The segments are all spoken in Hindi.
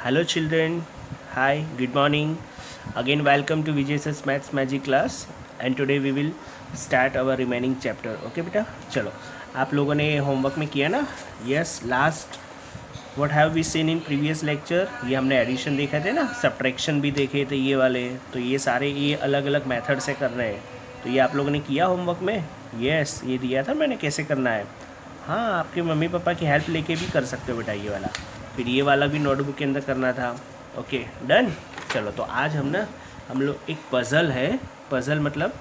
Hello children, hi, good morning. Again welcome to Vijay's Maths Magic class and today we will start our remaining chapter. Okay बेटा चलो आप लोगों ने होमवर्क में किया ना. Yes, last what have we seen in previous lecture? ये हमने एडिशन देखे थे ना, सब्ट्रैक्शन भी देखे थे ये वाले. तो ये सारे ये अलग अलग मेथड से कर रहे हैं. तो ये आप लोगों ने किया होमवर्क में. यस, ये दिया था मैंने कैसे करना है. हाँ, आपके मम्मी पापा की हेल्प लेके भी कर सकते हो बेटा ये वाला. फिर ये वाला भी नोटबुक के अंदर करना था. Okay done. चलो तो आज हम लोग एक पज़ल है. पज़ल मतलब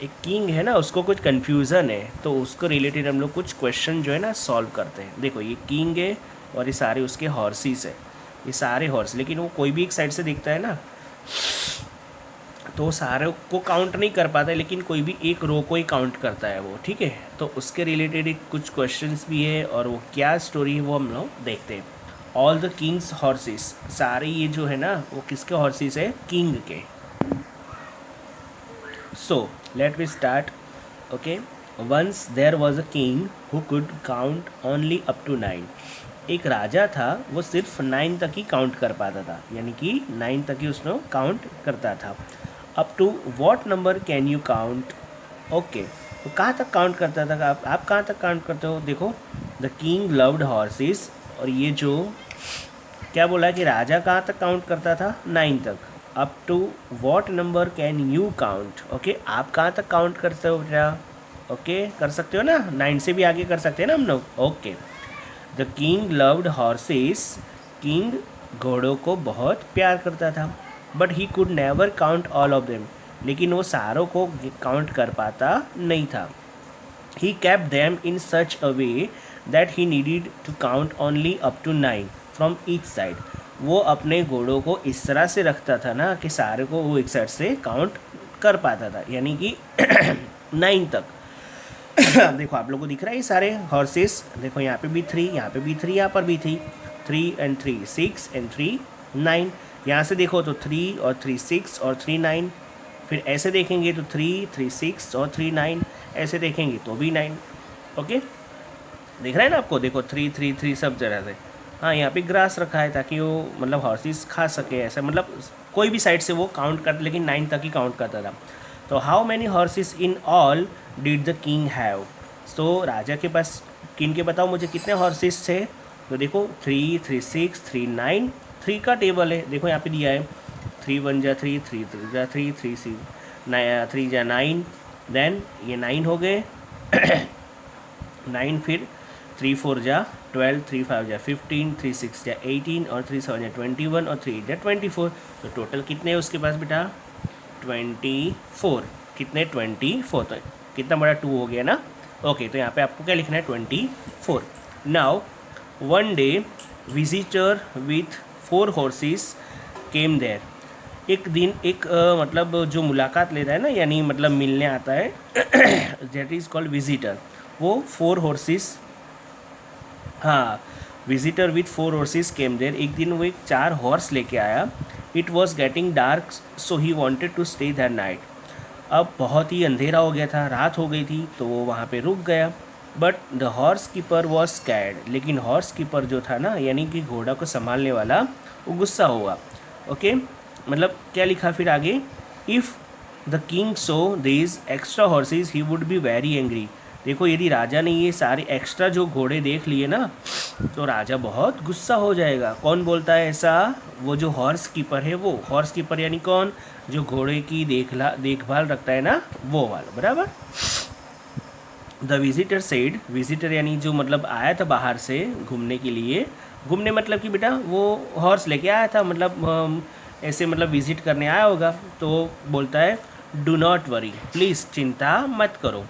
एक किंग है ना, उसको कुछ कन्फ्यूज़न है तो उसको रिलेटेड हम लोग कुछ क्वेश्चन जो है ना सॉल्व करते हैं. देखो ये किंग है और ये सारे उसके हॉर्सेस है. ये सारे हॉर्स, लेकिन वो कोई भी एक साइड से दिखता है ना तो सारे को काउंट नहीं कर पाता है, लेकिन कोई भी एक रो को ही काउंट करता है वो. ठीक है, तो उसके रिलेटेड एक कुछ क्वेश्चंस भी है और वो क्या स्टोरी है वो हम लोग देखते हैं. ऑल द किंग्स हॉर्सेस, सारे ये जो है ना वो किसके हॉर्सेस है, किंग के. So let we start. Okay, once there was a king who could count only up to 9. एक राजा था, वो सिर्फ 9 तक ही काउंट कर पाता था, यानी कि 9 तक ही उसने काउंट करता था. Up to what number can you count. Okay, तो कहाँ तक काउंट करता था. आप कहाँ तक काउंट करते हो. देखो द किंग लव्ड हॉर्सेस, और ये जो क्या बोला कि राजा कहाँ तक काउंट करता था, 9 तक. Up to what number can you count. Okay, आप कहाँ तक काउंट करते हो बेटा. ओके, कर सकते हो ना, 9 से भी आगे कर सकते हैं ना हम लोग. Okay, the king loved horses, king घोड़ों को बहुत प्यार करता था. But he could never count all of them, लेकिन वो सारों को काउंट कर पाता नहीं था. ही kept them in such a way that he needed to count only up to 9 from each side. वो अपने घोड़ों को इस तरह से रखता था ना कि सारे को वो एक साइड से काउंट कर पाता था, यानी कि 9 तक. देखो आप लोगों को दिख रहा है ये सारे हॉर्सेस. देखो यहाँ पे भी 3, यहाँ पे भी 3, यहाँ पर भी 3. 3 and 3 6 and 3 9. यहाँ से देखो तो 3 और 3 6 और 3 9. फिर ऐसे देखेंगे तो 3 3 6 और 3 9. ऐसे देखेंगे तो भी 9. ओके, दिख रहा है ना आपको. देखो 3 3 3 सब जगह से. हाँ, यहाँ पे ग्रास रखा है ताकि वो मतलब हॉर्सेस खा सके, ऐसा मतलब कोई भी साइड से वो काउंट करता, लेकिन 9 तक ही काउंट करता था. तो how many horses in all did the king have. तो राजा के पास, किंग के बताओ मुझे कितने हॉर्सेस थे. तो देखो 3 3 6 3 9. 3 का टेबल है, देखो यहाँ पे दिया है. 3 1 जा 3, 3 2 जा 3, 3 3 जा 9. देन ये 9 हो गए. 9 फिर 3 4 जा 12, 3 5 जा 15, 3 6 जा 18 और 3 7 जा 21 और 3 8 जा 24. तो टोटल कितने हैं उसके पास बेटा, 24. कितने, 24. तो कितना बड़ा 2 हो गया ना. ओके, तो यहाँ पे आपको क्या लिखना है, 24. Now one day visitor with 4 horses came there. एक दिन एक मतलब जो मुलाकात लेता है ना, यानी मतलब मिलने आता है, दैट इज़ कॉल्ड विजिटर. वो 4 हॉर्सेस, हाँ, visitor with 4 horses came there. एक दिन वो एक 4 हॉर्स लेके आया. It was getting dark so he wanted to stay that night. अब बहुत ही अंधेरा हो गया था, रात हो गई थी, तो वो वहाँ पे रुक गया. But the horse keeper was scared. लेकिन हॉर्स कीपर जो था ना, यानी कि घोड़ा को संभालने वाला, वो गुस्सा हुआ. ओके, मतलब क्या लिखा फिर आगे, if the king so this extra horses he would be very angry. देखो यदि राजा ने ये सारे एक्स्ट्रा जो घोड़े देख लिए ना, तो राजा बहुत गुस्सा हो जाएगा. कौन बोलता है ऐसा, वो जो हॉर्स कीपर है, वो हॉर्स कीपर यानी कौन, जो घोड़े की देखभाल रखता है ना, वो वाला, बराबर. द विजिटर सेड, विजिटर यानी जो मतलब आया था बाहर से घूमने के लिए. घूमने मतलब कि बेटा वो हॉर्स लेके आया था, मतलब ऐसे मतलब विजिट करने आया होगा. तो बोलता है डू नॉट वरी, प्लीज़ चिंता मत करो.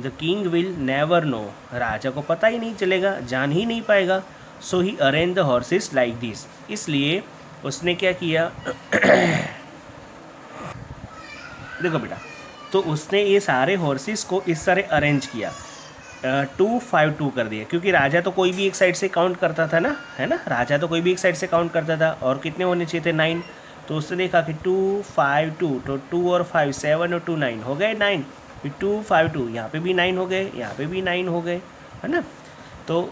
The king will never know, राजा को पता ही नहीं चलेगा, जान ही नहीं पाएगा. So he arrange the horses like this. इसलिए उसने क्या किया, देखो बेटा, तो उसने ये सारे हॉर्सेस को इस तरह अरेंज किया. 2 5 2 कर दिया, क्योंकि राजा तो कोई भी एक साइड से काउंट करता था ना, है ना, राजा तो कोई भी एक साइड से काउंट करता था. और कितने होने चाहिए थे, 9. तो उसने देखा कि 2 5 2, तो 2 और 5 7 और 2 9 हो गए 9. फिर 2 5 2, यहाँ पे भी 9 हो गए, यहाँ पे भी 9 हो गए, है ना. तो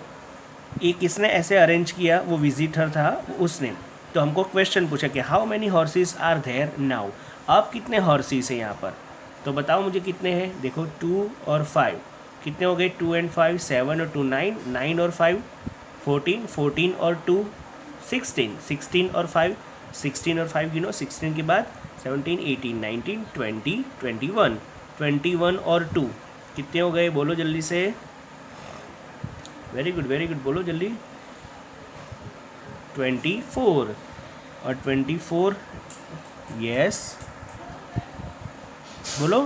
एक किसने ऐसे अरेंज किया, वो विजिटर था उसने. तो हमको क्वेश्चन पूछा कि how many horses are there now, अब कितने हॉर्सेस हैं यहाँ पर, तो बताओ मुझे कितने हैं। देखो 2 और 5 कितने हो गए, 2 and 5 7 और 2 9, 9 और 5 14, 14 और 2 16, 16 और 5 16 और 5 गिनो, 16 के बाद 17 18 19 20 21, 21 और 2 कितने हो गए, बोलो जल्दी से, वेरी गुड बोलो जल्दी, 24 और 24, यस बोलो,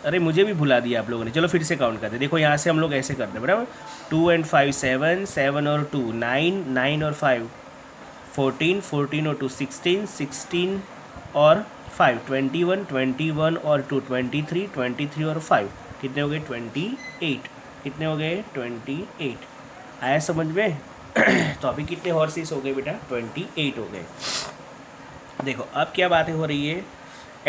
अरे मुझे भी भुला दिया आप लोगों ने, चलो फिर से काउंट करते, देखो यहाँ से हम लोग ऐसे करते हैं बराबर, 2 and 5 7, 7 और 2 9, 9 और 5 14, 14 और 2 16, 16 और 5 21, 21 और 2 23, 23 और 5 कितने हो गए 28, कितने हो गए 28, आया समझ में। तो अभी कितने हॉर्सेस हो गए बेटा, 28 हो गए। देखो अब क्या बातें हो रही है,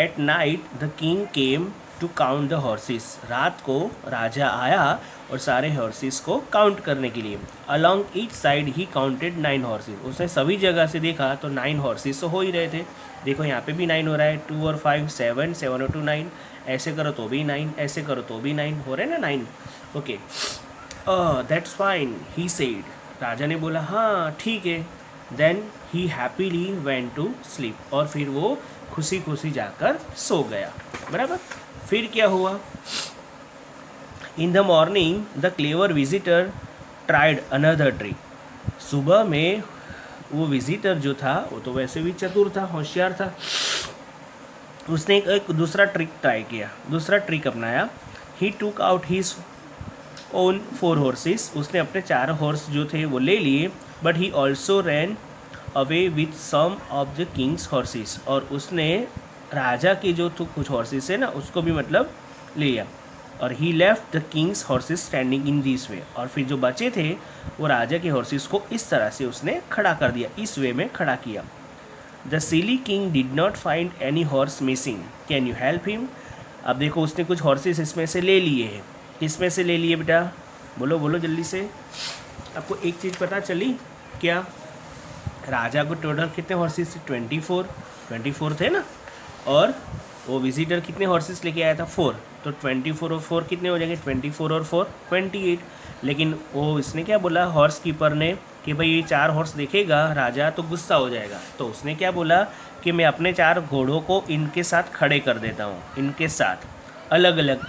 at night the king came to count the horses, रात को राजा आया और सारे हॉर्सेस को काउंट करने के लिए। Along each side he counted 9 horses, उसने सभी जगह से देखा तो 9 हॉर्सेस तो हो ही रहे थे। देखो यहाँ पे भी 9 हो रहा है, 2 और 5 7, 7 और 2 9, ऐसे करो तो भी 9, ऐसे करो तो भी 9 हो रहे हैं ना 9, okay. That's fine he said, राजा ने बोला हाँ ठीक है। Then he happily went to sleep, और फिर वो खुशी खुशी जाकर सो गया, बराबर। फिर क्या हुआ, in the morning the clever visitor tried another trick, सुबह में वो विजिटर जो था वो तो वैसे भी चतुर था, होशियार था, उसने एक दूसरा ट्रिक ट्राई किया, दूसरा ट्रिक अपनाया। ही टूक आउट हिज ओन 4 हॉर्सेस, उसने अपने 4 हॉर्स जो थे वो ले लिए, but he also ran away with some of the king's horses, और उसने राजा के जो तो कुछ हॉर्सेस है ना उसको भी मतलब ले लिया, और he left the king's horses standing in this way, और फिर जो बचे थे वो राजा के हॉर्सेस को इस तरह से उसने खड़ा कर दिया, इस वे में खड़ा किया। The silly king did not find any horse missing, can you help him, अब देखो उसने कुछ हॉर्सेस इसमें से ले लिए हैं, किसमें से ले लिए बेटा, बोलो बोलो जल्दी से। आपको एक चीज़ पता चली क्या, राजा को टोटल कितने हॉर्सेस थे, 24 थे ना, और वो विजिटर कितने हॉर्सेस लेके आया था 4, तो 24 और 4 कितने हो जाएंगे, 24 और 4 28। लेकिन वो इसने क्या बोला हॉर्स कीपर ने कि भाई ये 4 हॉर्स देखेगा राजा तो गुस्सा हो जाएगा, तो उसने क्या बोला कि मैं अपने 4 घोड़ों को इनके साथ खड़े कर देता हूँ, इनके साथ अलग अलग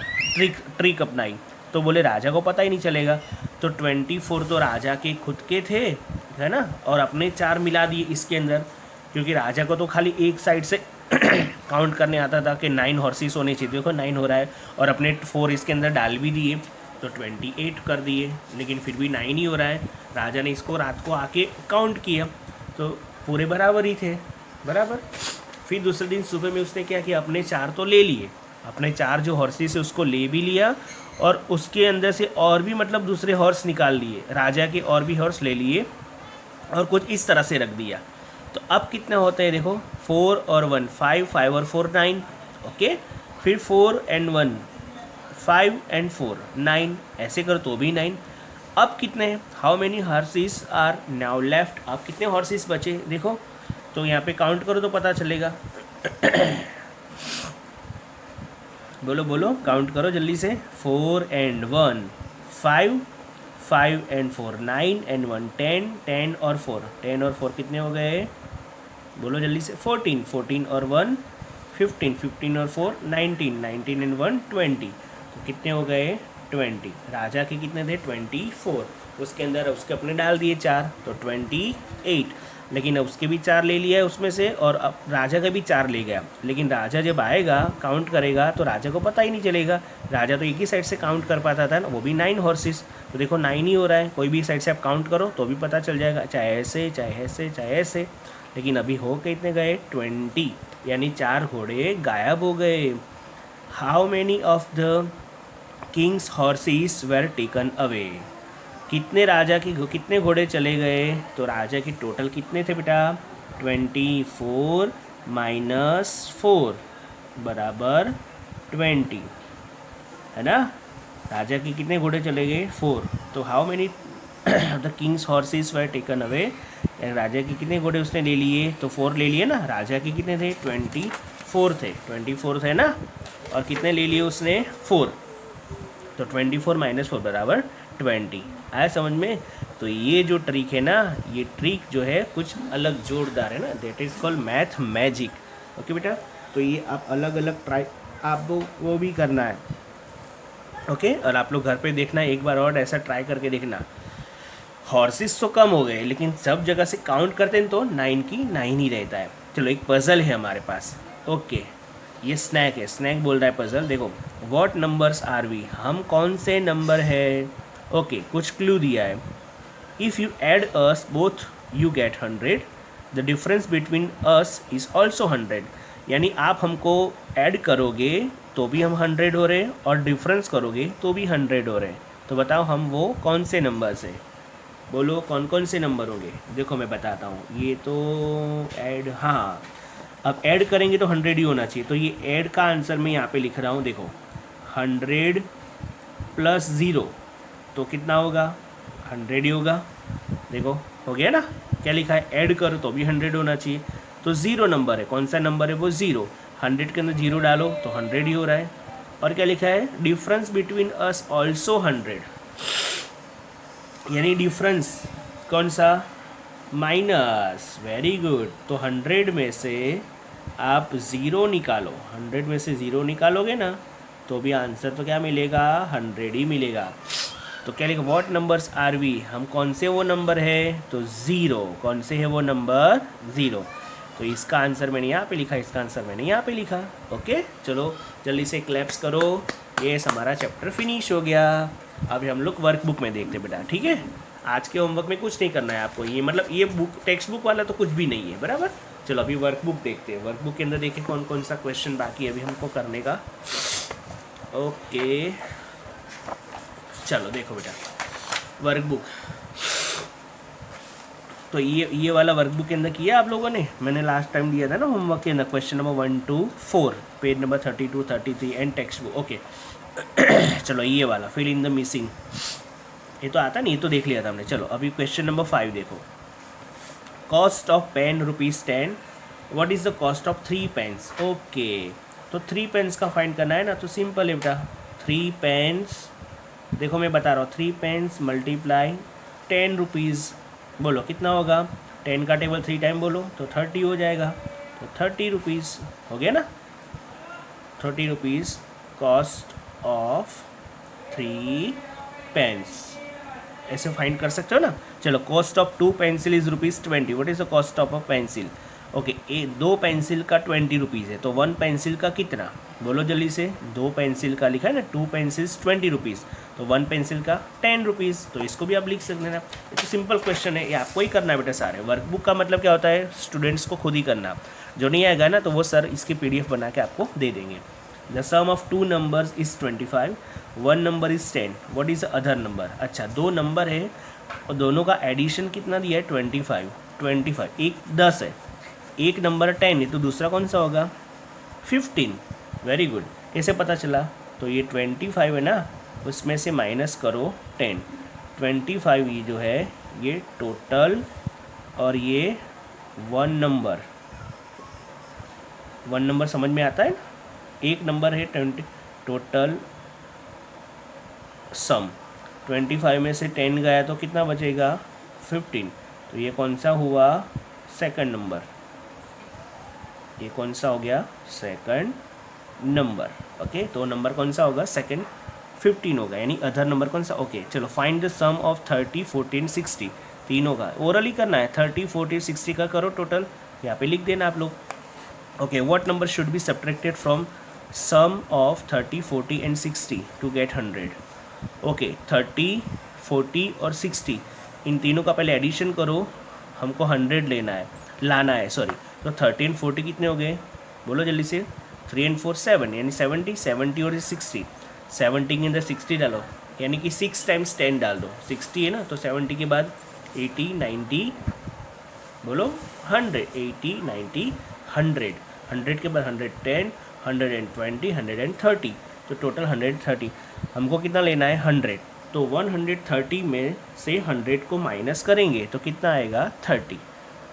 ट्रिक अपनाई, तो बोले राजा को पता ही नहीं चलेगा। तो 24 तो राजा के खुद के थे है ना, और अपने 4 मिला दिए इसके अंदर, क्योंकि राजा को तो खाली एक साइड से काउंट करने आता था कि 9 हॉर्सेस होने चाहिए, देखो 9 हो रहा है, और अपने 4 इसके अंदर डाल भी दिए तो 28 कर दिए, लेकिन फिर भी 9 ही हो रहा है। राजा ने इसको रात को आके काउंट किया तो पूरे बराबर ही थे, बराबर। फिर दूसरे दिन सुबह में उसने क्या किया, अपने 4 तो ले लिए, अपने 4 जो हॉर्सेस है उसको ले भी लिया, और उसके अंदर से और भी मतलब दूसरे हॉर्स निकाल लिए, राजा के और भी हॉर्स ले लिए और कुछ इस तरह से रख दिया। तो अब कितने होते हैं देखो, 4 और 1 5, 5 और 4 9, ओके। फिर 4 and 1 5 and 4 9, ऐसे कर तो भी 9। अब कितने हैं, how many horses are now left, अब कितने हॉर्सेस बचे देखो, तो यहाँ पे काउंट करो तो पता चलेगा। बोलो बोलो काउंट करो जल्दी से, 4 and 1 5, 5 and 4 9 and 1 10, 10 और 4 10 और 4 कितने हो गए, बोलो जल्दी से, 14, 14 और 1 15, 15 और 4 19, 19 and 1 20, तो कितने हो गए 20। राजा के कितने थे 24, उसके अंदर उसके अपने डाल दिए 4 तो 28, लेकिन उसके भी 4 ले लिया है उसमें से, और अब राजा का भी 4 ले गया, लेकिन राजा जब आएगा काउंट करेगा तो राजा को पता ही नहीं चलेगा, राजा तो एक ही साइड से काउंट कर पाता था ना, वो भी 9 हॉर्सेस, तो देखो 9 ही हो रहा है, कोई भी साइड से आप काउंट करो तो भी पता चल जाएगा, चाहे ऐसे चाहे ऐसे चाहे ऐसे। लेकिन अभी हो कितने गए 20, यानी 4 घोड़े गायब हो गए। How many of the king's horses where taken away, कितने राजा के कितने घोड़े चले गए, तो राजा के टोटल कितने थे बेटा 24 माइनस 4 बराबर 20, है ना। राजा के कितने घोड़े चले गए 4, तो how many the king's horses were taken away, राजा के कितने घोड़े उसने ले लिए, तो 4 ले लिए ना, राजा के कितने थे 24 थे, 24 थे ना, और कितने ले लिए उसने 4, तो 24 - 4 बराबर 20। आया समझ में। तो ये जो ट्रिक है ना, ये ट्रिक जो है कुछ अलग जोरदार है ना, that is called math magic. Okay बेटा, तो ये आप अलग अलग ट्राई आपको वो भी करना है। ओके, और आप लोग घर पे देखना, एक बार और ऐसा ट्राई करके देखना। हॉर्सेस तो कम हो गए, लेकिन सब जगह से काउंट करते हैं तो 9 की 9 ही रहता है। चलो एक पज़ल है हमारे पास। ओके, ये स्नैक है, स्नैक बोल रहा है पज़ल। देखो, व्हाट नंबर्स आर वी, हम कौन से नंबर है। ओके, कुछ क्लू दिया है। If you add us both you get 100, the difference between us is also 100। यानी आप हमको ऐड करोगे तो भी हम 100 हो रहे, और डिफरेंस करोगे तो भी 100 हो रहे। तो बताओ हम वो कौन से नंबर से, बोलो कौन कौन से नंबर होंगे। देखो मैं बताता हूँ, ये तो ऐड, हाँ, अब ऐड करेंगे तो 100 ही होना चाहिए। तो ये ऐड का आंसर मैं यहाँ पे लिख रहा हूँ। देखो 100 + 0 तो कितना होगा, 100 ही होगा। देखो हो गया ना, क्या लिखा है, ऐड करो तो भी 100 होना चाहिए। तो 0 नंबर है, कौन सा नंबर है वो 0, 100 के अंदर 0 डालो तो 100 ही हो रहा है। और क्या लिखा है, डिफरेंस बिटवीन अस ऑल्सो 100, यानी डिफरेंस कौन सा, माइनस। Very good. तो 100 में से आप 0 निकालो, 100 में से 0 निकालोगे ना, तो भी आंसर तो क्या मिलेगा, 100 ही मिलेगा। तो क्या लिखा, व्हाट नंबर्स आर वी, हम कौन से वो नंबर है, तो 0, कौन से है वो नंबर 0। तो इसका आंसर मैंने यहाँ पे लिखा, इसका आंसर मैंने यहाँ पे लिखा। ओके, चलो जल्दी से क्लैप्स करो। ये हमारा चैप्टर फिनिश हो गया। अभी हम लोग वर्कबुक में देखते बेटा, ठीक है। आज के होमवर्क में कुछ नहीं करना है आपको, ये मतलब ये बुक टेक्स्ट बुक वाला तो कुछ भी नहीं है, बराबर। चलो अभी वर्कबुक देखते हैं। वर्कबुक के अंदर देखें कौन कौन सा क्वेश्चन बाकी है अभी हमको करने का। ओके, चलो देखो बेटा वर्कबुक। तो ये वाला वर्कबुक के अंदर किया आप लोगों ने, मैंने लास्ट टाइम दिया था ना होमवर्क के अंदर, question number 1 to 4, page number 32, 33 and text book. Okay चलो ये वाला फिल इन द मिसिंग, ये तो आता नहीं, ये तो देख लिया था हमने। चलो अभी क्वेश्चन नंबर 5 देखो। Cost of pen ₹10, what is the cost of 3 pens. Okay, तो 3 पेन्स का फाइंड करना है ना, तो सिंपल है बेटा, 3 पेन्स, देखो मैं बता रहा हूँ, 3 पेन्स मल्टीप्लाई 10 रुपीज़, बोलो कितना होगा, 10 का टेबल 3 टाइम बोलो तो 30 हो जाएगा। तो 30 रुपीज़ हो गया ना, 30 रुपीज़ कॉस्ट ऑफ 3 पेन्स, ऐसे फाइंड कर सकते हो ना। चलो cost of 2 pencil is ₹20, what is the cost of a pencil. Okay, 2 pencil का 20 रुपीज़ है, तो 1 पेंसिल का कितना, बोलो जल्दी से। 2 पेंसिल का लिखा है ना, 2 पेंसिल्स 20 रुपीज़, तो 1 पेंसिल का 10 रुपीज़, तो इसको भी आप लिख सकते हैं ना। ये तो सिंपल क्वेश्चन है, ये आपको ही करना है बेटा सारे। वर्कबुक का मतलब क्या होता है, स्टूडेंट्स को खुद ही करना, जो नहीं आएगा ना तो वो सर इसकी PDF बना के आपको दे देंगे। The sum of 2 numbers is 25, 1 number is 10, what is other number. अच्छा, 2 नंबर है और दोनों का एडिशन कितना दिया है, 25, एक 10 है, एक नंबर 10 है, तो दूसरा कौन सा होगा, 15। वेरी गुड, कैसे पता चला, तो ये 25 है ना, उसमें से माइनस करो 10, 25 ये जो है ये टोटल, और ये 1 नंबर समझ में आता है ना, एक नंबर है 20, टोटल सम 25 में से 10 गया तो कितना बचेगा, 15। तो ये कौन सा हुआ, सेकंड नंबर, ये कौन सा हो गया, सेकंड नंबर। ओके, तो नंबर कौन सा होगा, सेकंड, 15 होगा, यानी अदर नंबर कौन सा। ओके, चलो फाइंड द सम ऑफ 30, 14, 60, तीनों का ओरली करना है। 30, 40, 60 का करो टोटल, यहाँ पे लिख देना आप लोग। Okay, what number should be subtracted from sum of 30, 40 and 60 to get 100। Okay, 30, 40 और 60, इन तीनों का पहले एडिशन करो, हमको 100 लाना है सॉरी। तो 30 and 40 कितने हो गए, बोलो जल्दी से, 3 and 4 7, यानी 70, 70 और 60, 70 के अंदर 60 डालो, यानी कि 6 टाइम्स 10 डाल दो, 60 है ना, तो 70 के बाद 80, 90, बोलो 100, 80, 90, 100, 100 के बाद 110, 120, 130, तो टोटल 130। हमको कितना लेना है, 100। तो 130 में से 100 को माइनस करेंगे तो कितना आएगा 30।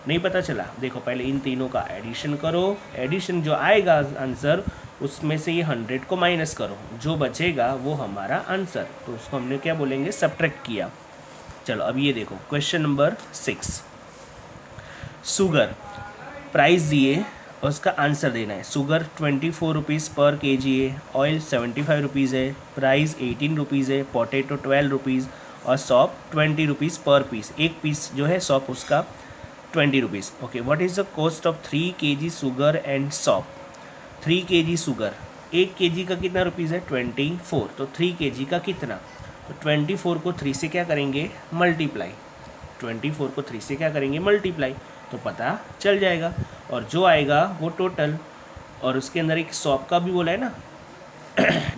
नहीं पता चला? देखो पहले इन तीनों का एडिशन करो, एडिशन जो आएगा आंसर उसमें से ये 100 को माइनस करो, जो बचेगा वो हमारा आंसर, तो उसको हमने क्या बोलेंगे, सब्ट्रैक्ट किया। चलो अब ये देखो क्वेश्चन नंबर 6, शुगर प्राइस दिए और उसका आंसर देना है। शुगर 24 रुपीज़ पर केजी है, ऑयल 75 रुपीज़ है, प्राइस 18 रुपीज़ है, पोटैटो 12 रुपीज़ और सॉप 20 रुपीज़ पर पीस। एक पीस जो है सॉप उसका 20 rupees. Okay, what is the cost of 3 kg sugar and shop? 3 kg sugar, 1 kg का कितना रुपीज़ है 24, तो 3 kg का कितना, तो 24 को 3 से क्या करेंगे मल्टीप्लाई, 24 को 3 से क्या करेंगे मल्टीप्लाई, तो पता चल जाएगा। और जो आएगा वो टोटल, और उसके अंदर एक सॉप का भी बोला है ना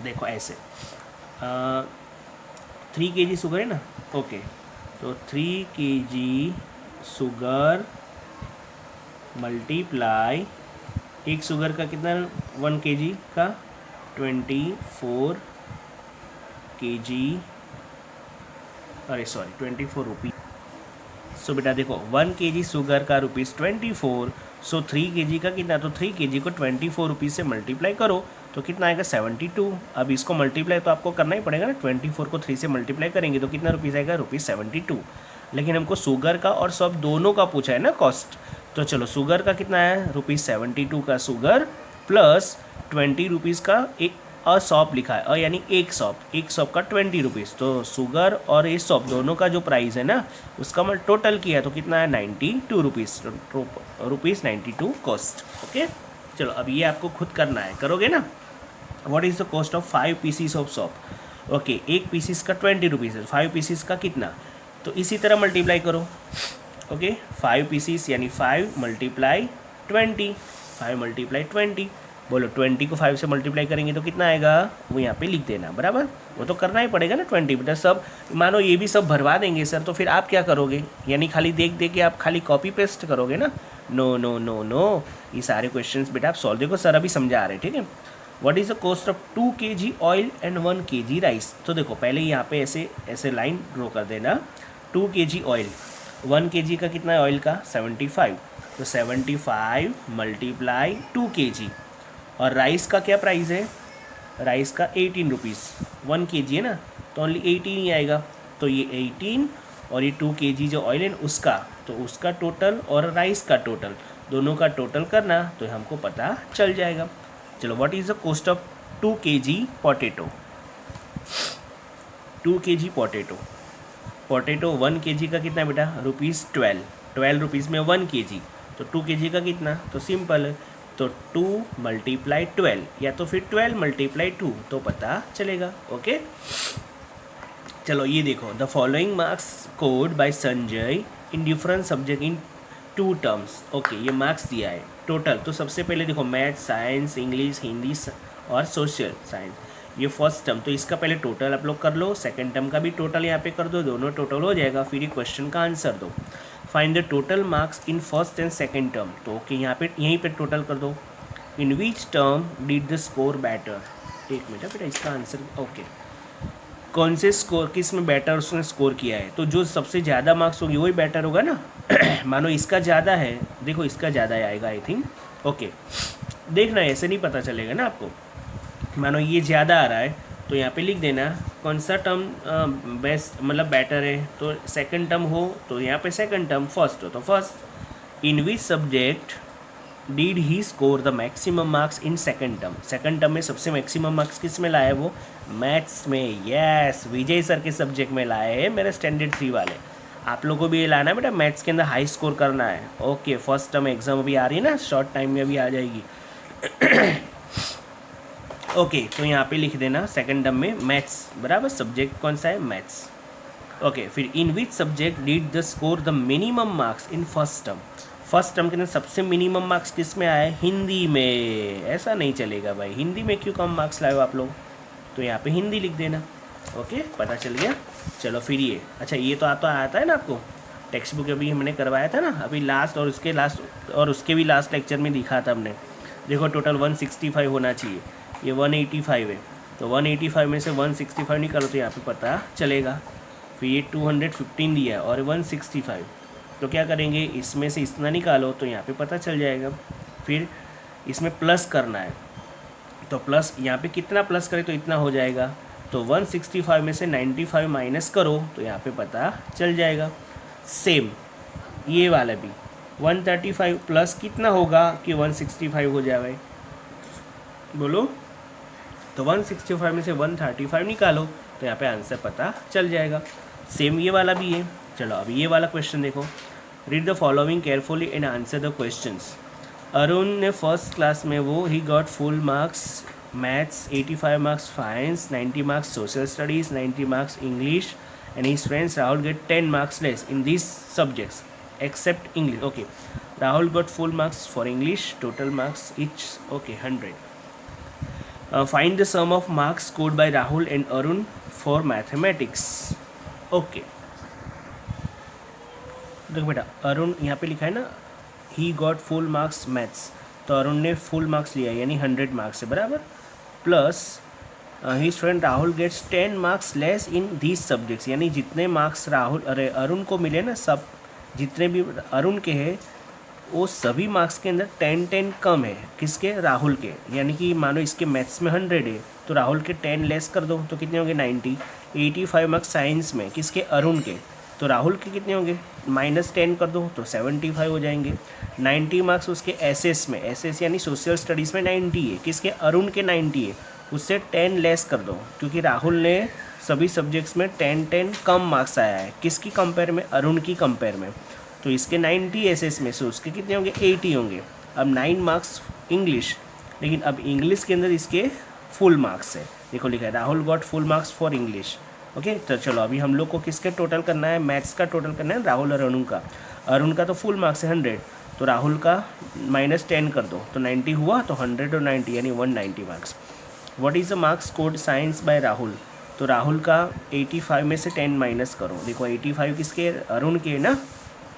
देखो ऐसे 3 kg शुगर है ना, ओके, तो 3 kg शुगर मल्टीप्लाई, एक शुगर का कितना 1 kg का 24 kg, अरे सॉरी 24 रुपीज़। सो बेटा देखो 1 kg शुगर का रुपीज़ 24, सो 3 kg का कितना, तो 3 kg को 24 रुपीज़ से मल्टीप्लाई करो तो कितना आएगा 72। अब इसको मल्टीप्लाई तो आपको करना ही पड़ेगा ना, 24 को 3 से मल्टीप्लाई करेंगे तो कितना रुपीज़ आएगा, रुपीज़ 72। लेकिन हमको शुगर का और सब दोनों का पूछा है ना कॉस्ट, तो चलो शुगर का कितना है रुपीज़ 72 का शुगर प्लस 20 रुपीज़ का एक सॉप लिखा है, और यानी एक सॉप का 20 रुपीज़, तो शुगर और ये सॉप दोनों का जो प्राइस है ना उसका मैं टोटल किया तो कितना है 92 रुपीज़, रुपीज़ 92 कॉस्ट। ओके, चलो अब ये आपको खुद करना है, करोगे ना। What is the cost of 5 pieces of soap? Okay, एक पीसीस का 20 रुपीज़ है, 5 पीसीस का कितना, तो इसी तरह मल्टीप्लाई करो। ओके, 5 पीसीस यानी 5 मल्टीप्लाई 20, 5 मल्टीप्लाई 20, बोलो 20 को 5 से मल्टीप्लाई करेंगे तो कितना आएगा, वो यहाँ पे लिख देना, बराबर, वो तो करना ही पड़ेगा ना 20। बेटा सब मानो ये भी सब भरवा देंगे सर, तो फिर आप क्या करोगे, यानी खाली देख देख के आप खाली कॉपी पेस्ट करोगे ना, नो नो नो नो, ये सारे क्वेश्चंस बेटा आप सॉल्व, देखो सर अभी समझा रहे हैं, ठीक है। What is the cost of 2 kg oil and 1 kg rice? तो देखो पहले यहाँ पे ऐसे ऐसे लाइन ड्रॉ कर देना, 2 kg ऑयल, 1 kg का कितना है ऑयल का 75, तो 75 मल्टीप्लाई 2 kg, और राइस का क्या प्राइस है, राइस का 18 रुपीज़, 1 kg है ना, तो ओनली 18 ही आएगा, तो ये 18 और ये 2 kg जो ऑयल है उसका, तो उसका टोटल और राइस का टोटल, दोनों का टोटल करना तो हमको पता चल जाएगा। चलो what is the cost of 2 kg potato? 2 kg potato, potato 1 kg का कितना है बेटा, रुपीज़ 12, 12 रुपीज़ में 1 kg, तो 2 kg का कितना, तो सिंपल है, तो 2 मल्टीप्लाई 12 या तो फिर 12 मल्टीप्लाई 2, तो पता चलेगा। ओके, चलो ये देखो, the following marks code by Sanjay in different subject in 2 terms. Okay, ये मार्क्स दिया है टोटल, तो सबसे पहले देखो मैथ, साइंस, इंग्लिश, हिंदी और सोशल साइंस, ये फर्स्ट टर्म, तो इसका पहले टोटल आप लोग कर लो, सेकंड टर्म का भी टोटल यहाँ पे कर दो, दोनों टोटल हो जाएगा, फिर ये क्वेश्चन का आंसर दो। Find the total marks in first and second term, तो ओके यहाँ पे यहीं पे टोटल कर दो। In which term did the score better? एक मिनट बेटा, इसका आंसर ओके, कौन से स्कोर किस में बेटर उसने स्कोर किया है, तो जो सबसे ज़्यादा मार्क्स होंगे वही बेटर होगा ना मानो इसका ज़्यादा है, देखो इसका ज़्यादा आएगा आई थिंक। ओके, देखना ऐसे नहीं पता चलेगा ना आपको, मानो ये ज़्यादा आ रहा है तो यहाँ पे लिख देना कौन सा टर्म बेस्ट मतलब बेटर है, तो सेकंड टर्म हो तो यहाँ पे सेकंड टर्म, फर्स्ट हो तो first. In which subject did he score the maximum marks in second term? Second term में सबसे मैक्सिमम मार्क्स किस में लाए, वो मैथ्स में, यस विजय सर के सब्जेक्ट में लाए हैं मेरे स्टैंडर्ड 3 वाले। आप लोगों को भी ये लाना है बेटा, मैथ्स के अंदर हाई स्कोर करना है। ओके, फर्स्ट टर्म एग्जाम अभी आ रही है ना, शॉर्ट टाइम में अभी आ जाएगी ओके, तो यहाँ पे लिख देना सेकंड टर्म में मैथ्स, बराबर, सब्जेक्ट कौन सा है मैथ्स। ओके, फिर in which subject did the score the minimum marks in first term? First term के अंदर सबसे मिनिमम मार्क्स किस में आए, हिंदी में। ऐसा नहीं चलेगा भाई, हिंदी में क्यों कम मार्क्स लाए हो आप लोग, तो यहाँ पे हिंदी लिख देना। ओके, पता चल गया। चलो फिर ये, अच्छा ये तो आता है ना आपको टेक्स्ट बुक, अभी हमने करवाया था ना अभी लास्ट, और उसके भी लास्ट लेक्चर में दिखा था हमने। देखो टोटल 165 होना चाहिए, ये 185 है, तो 185 में से 165 निकालो तो यहाँ पे पता चलेगा। फिर ये 215 दिया है और 165, तो क्या करेंगे, इसमें से इतना निकालो तो यहाँ पे पता चल जाएगा। फिर इसमें प्लस करना है, तो प्लस यहाँ पे कितना प्लस करें तो इतना हो जाएगा। तो 165 में से 95 माइनस करो तो यहाँ पे पता चल जाएगा। सेम ये वाला भी 135 प्लस कितना होगा कि 165 हो जाए, बोलो। तो 165 में से 135 निकालो तो यहाँ पे आंसर पता चल जाएगा। सेम ये वाला भी है। चलो अभी ये वाला क्वेश्चन देखो। Read the following carefully and answer the questions. Arun ने फर्स्ट क्लास में he got full marks maths, 85 marks science, 90 marks social studies, 90 marks English, and his friends Rahul get 10 marks less in these subjects except English. Okay, Rahul got full marks for English, total marks each, okay, 100. Find the sum of marks scored by Rahul and Arun for mathematics. Okay, देखो बेटा, अरुण यहाँ पे लिखा है ना, he got full marks maths, तो अरुण ने फुल मार्क्स लिया यानी 100 मार्क्स है बराबर, plus his friend Rahul gets 10 marks less in these subjects, यानी जितने मार्क्स अरुण को मिले ना, सब जितने भी अरुण के हैं वो सभी मार्क्स के अंदर 10 कम है किसके, राहुल के। यानी कि मानो इसके मैथ्स में 100 है तो राहुल के 10 लेस कर दो तो कितने होंगे 90। 85 मार्क्स साइंस में किसके, अरुण के, तो राहुल के कितने होंगे, -10 कर दो तो 75 हो जाएंगे। 90 मार्क्स उसके एसएस में, एसएस यानी सोशल स्टडीज़ में 90 है किसके, अरुण के 90 है, उससे 10 लेस कर दो क्योंकि राहुल ने सभी सब्जेक्ट्स में 10 कम मार्क्स आया है किसकी कंपेयर में, अरुण की कंपेयर में। तो इसके 90 एसएस में से उसके कितने होंगे, 80 होंगे। अब 9 मार्क्स इंग्लिश, लेकिन अब इंग्लिश के अंदर इसके फुल मार्क्स है, देखो लिखा है Rahul got full marks for English. Okay, तो चलो अभी हम लोग को किसके टोटल करना है, मैथ्स का टोटल करना है, राहुल और अरुण का। अरुण का तो फुल मार्क्स है 100, तो राहुल का -10 कर दो तो 90 हुआ, तो 100 और 90 यानी 190 marks. What is the marks scored science by Rahul, तो राहुल का 85 में से 10 माइनस करो, देखो 85 किसके, अरुण के ना,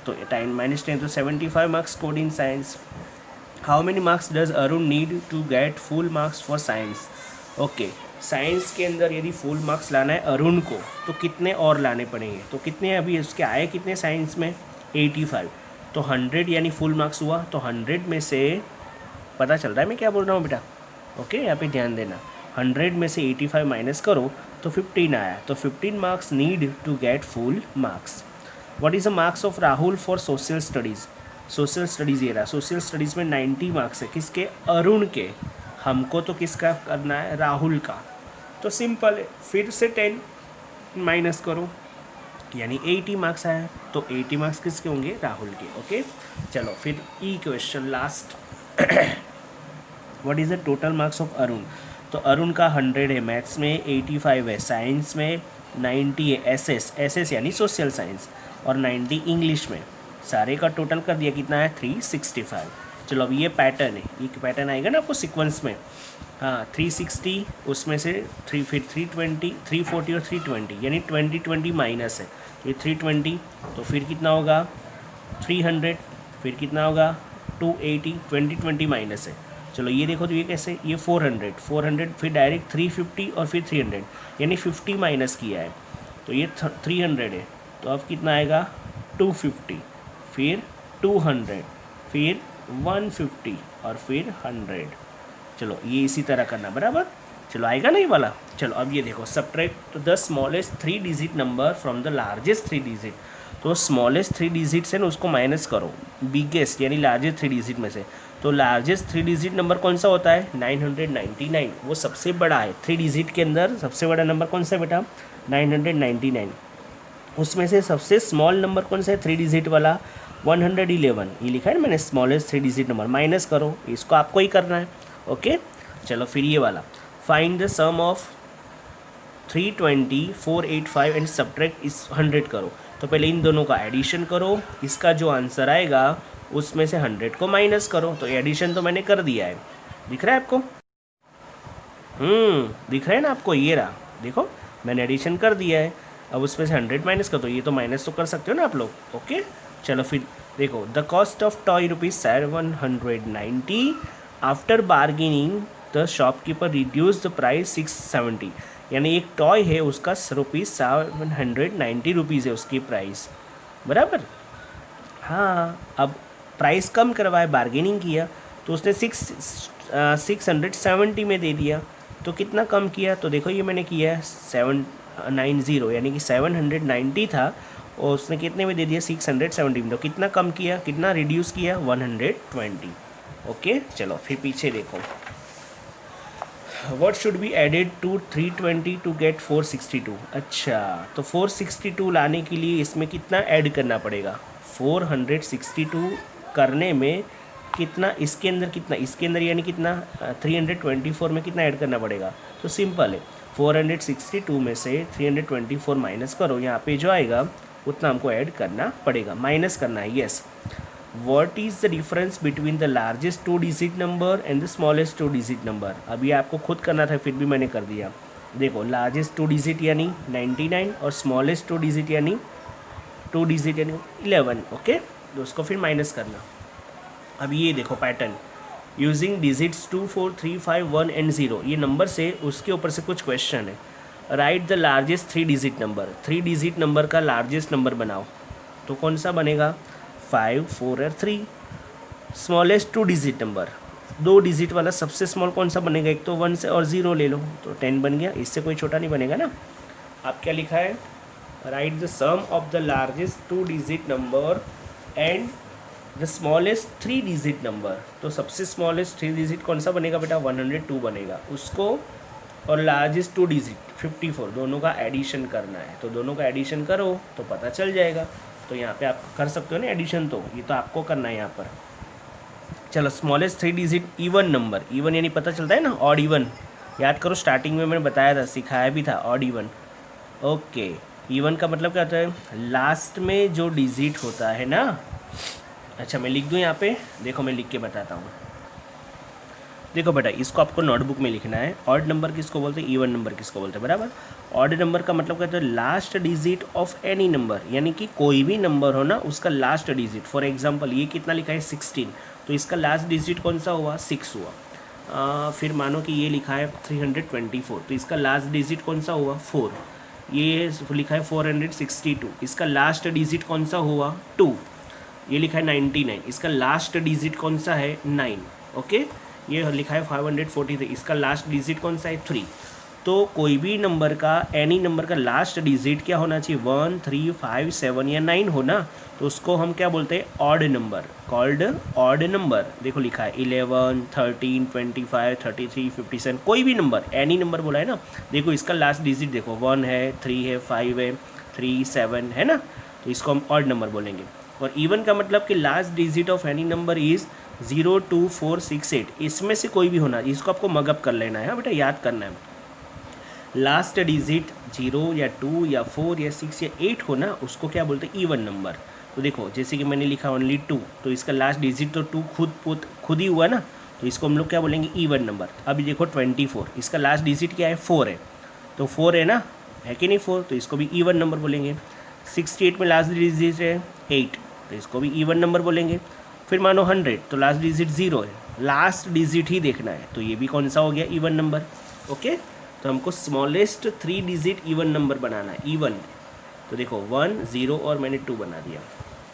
तो -10 तो 75 marks scored in science. How many marks does Arun need to get full marks for science. Okay, science के अंदर यदि फुल मार्क्स लाना है अरुण को तो कितने और लाने पड़ेंगे, तो कितने अभी उसके आए कितने साइंस में 85, तो 100 यानी फुल मार्क्स हुआ, तो 100 में से पता चल रहा है मैं क्या बोल रहा हूँ बेटा। ओके, यहाँ पे ध्यान देना, 100 में से 85 माइनस करो तो 15 आया, तो 15 marks need to get full marks. What is the marks of Rahul for social studies, social studies ये रहा, सोशल स्टडीज़ में 90 मार्क्स है किसके, अरुण के, हमको तो किसका करना है, राहुल का, तो सिंपल है, फिर से 10 माइनस करो यानी 80 मार्क्स आया, तो 80 मार्क्स किसके होंगे, राहुल के। ओके, चलो फिर E question last. What is the total marks of Arun, तो अरुण का 100 है मैथ्स में, 85 है साइंस में, 90 है एसएस यानी सोशल साइंस, और 90 इंग्लिश में, सारे का टोटल कर दिया कितना है 365। चलो अब ये पैटर्न है, ये पैटर्न आएगा ना आपको सीक्वेंस में, हाँ 360 उसमें से 3 फिर 320 340 और 320 यानी 20 माइनस है, तो ये 320, तो फिर कितना होगा 300, फिर कितना होगा 280, 20 माइनस है। चलो ये देखो तो ये कैसे, ये 400 फिर डायरेक्ट 350 और फिर 300 यानी 50 माइनस किया है, तो ये 300 है, तो अब कितना आएगा 250, फिर 200, फिर 150 और फिर 100। चलो ये इसी तरह करना बराबर, चलो आएगा ना ये वाला। चलो अब ये देखो, subtract the smallest 3 digit number from the largest 3 digit, तो स्मॉलेस्ट 3 डिजिट से ना उसको माइनस करो बिगेस्ट यानी लार्जेस्ट 3 डिजिट में से, तो लार्जेस्ट 3 डिजिट नंबर कौन सा होता है 999, वो सबसे बड़ा है 3 डिजिट के अंदर, सबसे बड़ा नंबर कौन सा है बेटा 999, उसमें से सबसे स्मॉल नंबर कौन सा है 3 डिजिट वाला 111, ये लिखा है ना मैंने, स्मॉलेस्ट 3 डिजिट नंबर, माइनस करो, इसको आपको ही करना है। ओके, चलो फिर ये वाला, find the sum of 320 485 and subtract इस 100 करो, तो पहले इन दोनों का एडिशन करो, इसका जो आंसर आएगा उसमें से 100 को माइनस करो, तो एडिशन तो मैंने कर दिया है, दिख रहा है आपको, दिख रहा है ना आपको, ये रहा देखो मैंने एडिशन कर दिया है, अब उसमें से 100 माइनस कर दो, ये तो माइनस तो कर सकते हो ना आप लोग। ओके, चलो फिर देखो, the cost of toy ₹790 after bargaining the shopkeeper reduce the price 670, यानी एक टॉय है उसका ₹790 है उसकी प्राइस, बराबर। हाँ, अब प्राइस कम करवाए, बार्गेनिंग किया, तो उसने 670 में दे दिया। तो कितना कम किया, तो देखो ये मैंने किया है 790, यानी कि 790 था और उसने कितने में दे दिया 670 में। तो कितना कम किया, कितना रिड्यूस किया, 120। ओके, चलो फिर पीछे देखो। What should be added to 320 to get 462? अच्छा, तो 462 लाने के लिए इसमें कितना ऐड करना पड़ेगा, 462 करने में कितना, इसके अंदर कितना, इसके अंदर यानी कितना 324 में कितना ऐड करना पड़ेगा। तो सिंपल है, 462 में से 324 माइनस करो, यहाँ पे जो आएगा उतना हमको ऐड करना पड़ेगा, माइनस करना है। Yes, What is the difference between the largest 2-digit number and the smallest 2-digit number? अभी आपको खुद करना था, फिर भी मैंने कर दिया। देखो, लार्जेस्ट 2 डिजिट यानी 99 और स्मॉलेस्ट 2 डिजिट यानी 2 डिजिट यानी 11। ओके, तो उसको फिर माइनस करना। अब ये देखो पैटर्न, यूजिंग डिजिट्स 2, 4, 3, 5, 1 एंड 0, ये नंबर से उसके ऊपर से कुछ क्वेश्चन है। Write the largest 3 digit number, 3 digit number का लार्जेस्ट नंबर बनाओ, तो कौन सा बनेगा, 5, 4 और 3। स्मॉलेस्ट 2 डिजिट नंबर, 2 डिजिट वाला सबसे स्मॉल कौन सा बनेगा, एक तो 1 से और 0 ले लो, तो 10 बन गया, इससे कोई छोटा नहीं बनेगा ना। आप क्या लिखा है, write the sum of the largest 2 digit number and the smallest 3 digit number. तो सबसे स्मॉलेस्ट 3 डिजिट कौन सा बनेगा बेटा, 102 बनेगा उसको, और लार्जेस्ट 2 डिजिट 54, दोनों का एडिशन करना है। तो दोनों का एडिशन करो तो पता चल जाएगा। तो यहाँ पे आप कर सकते हो ना एडिशन, तो ये तो आपको करना है यहाँ पर। चलो, smallest 3 digit even number, even यानी पता चलता है ना, ऑड इवन, याद करो स्टार्टिंग में मैंने बताया था, सिखाया भी था, ऑड इवन। ओके, इवन का मतलब क्या होता है, लास्ट में जो डिजिट होता है ना। अच्छा, मैं लिख दूँ यहाँ पे, देखो मैं लिख के बताता हूँ। देखो बेटा, इसको आपको नोटबुक में लिखना है। ऑड नंबर किसको बोलते हैं, इवन नंबर किसको बोलते हैं, बराबर। ऑड नंबर का मतलब कहते हैं last digit of any number, यानी कि कोई भी नंबर हो ना उसका लास्ट डिजिट। फॉर एग्जांपल ये कितना लिखा है 16, तो इसका लास्ट डिजिट कौन सा हुआ, 6 हुआ। फिर मानो कि ये लिखा है 324, तो इसका लास्ट डिजिट कौन सा हुआ, 4। ये लिखा है 462, इसका लास्ट डिजिट कौन सा हुआ, 2। ये लिखा है 99, इसका लास्ट डिजिट कौन सा है, 9। ओके, ये लिखा है 543, इसका लास्ट डिजिट कौन सा है, 3। तो कोई भी नंबर का, एनी नंबर का लास्ट डिजिट क्या होना चाहिए, 1, 3, 5, 7 या 9 होना, तो उसको हम क्या बोलते हैं, odd number, called odd number. देखो लिखा है 11, 13, 25, 33, 57, कोई भी नंबर, एनी नंबर बोला है ना। देखो इसका लास्ट डिजिट देखो 1 है, 3 है, 5 है, 3, 7 है ना, तो इसको हम ऑड नंबर बोलेंगे। और इवन का मतलब कि last digit of any number is 0, 2, 4, 6, 8, इसमें से कोई भी होना, इसको आपको मगअप कर लेना है बेटा, याद करना है। लास्ट डिजिट 0 या 2 या 4 या 6 या 8 होना, उसको क्या बोलते हैं, इवन नंबर। तो देखो जैसे कि मैंने लिखा ओनली 2, तो इसका लास्ट डिजिट तो 2 खुद ही हुआ ना, तो इसको हम लोग क्या बोलेंगे, इवन नंबर। अभी देखो 24, इसका लास्ट डिजिट क्या है, 4 है, तो 4 है ना, है कि नहीं 4, तो इसको भी इवन नंबर बोलेंगे। 68 में लास्ट डिजिट है 8, तो इसको भी इवन नंबर बोलेंगे। फिर मानो 100, तो लास्ट डिजिट 0 है, लास्ट डिजिट ही देखना है, तो ये भी कौन सा हो गया, इवन नंबर। ओके, तो हमको स्मॉलेस्ट 3 डिजिट इवन नंबर बनाना है, इवन। तो देखो 1, 0 और मैंने 2 बना दिया।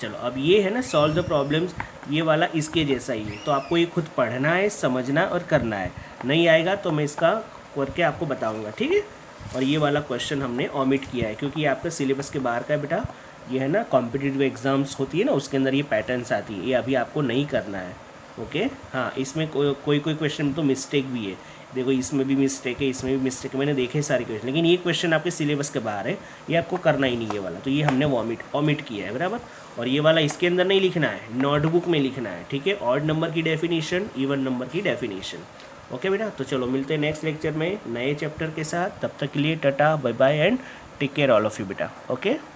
चलो, अब ये है ना सॉल्व द प्रॉब्लम्स, ये वाला इसके जैसा ही है, तो आपको ये खुद पढ़ना है, समझना और करना है। नहीं आएगा तो मैं इसका करके आपको बताऊंगा, ठीक है। और ये वाला क्वेश्चन हमने ओमिट किया है क्योंकि ये आपका सिलेबस के बाहर का है बेटा। ये है ना कॉम्पिटिटिव एग्जाम्स होती है ना, उसके अंदर ये पैटर्न्स आती है, ये अभी आपको नहीं करना है। ओके, हाँ, इसमें कोई क्वेश्चन में तो मिस्टेक भी है, देखो इसमें भी मिस्टेक है, इसमें भी मिस्टेक है, मैंने देखे सारे क्वेश्चन, लेकिन ये क्वेश्चन आपके सिलेबस के बाहर है, ये आपको करना ही नहीं ये वाला, तो ये हमने ओमिट किया है, बराबर। और ये वाला इसके अंदर नहीं लिखना है, नोटबुक में लिखना है, ठीक है। ऑड नंबर की डेफिनेशन, इवन नंबर की डेफिनेशन। ओके बेटा, तो चलो मिलते हैं नेक्स्ट लेक्चर में नए चैप्टर के साथ। तब तक के लिए ta-ta, bye bye and take care all of you बेटा। ओके।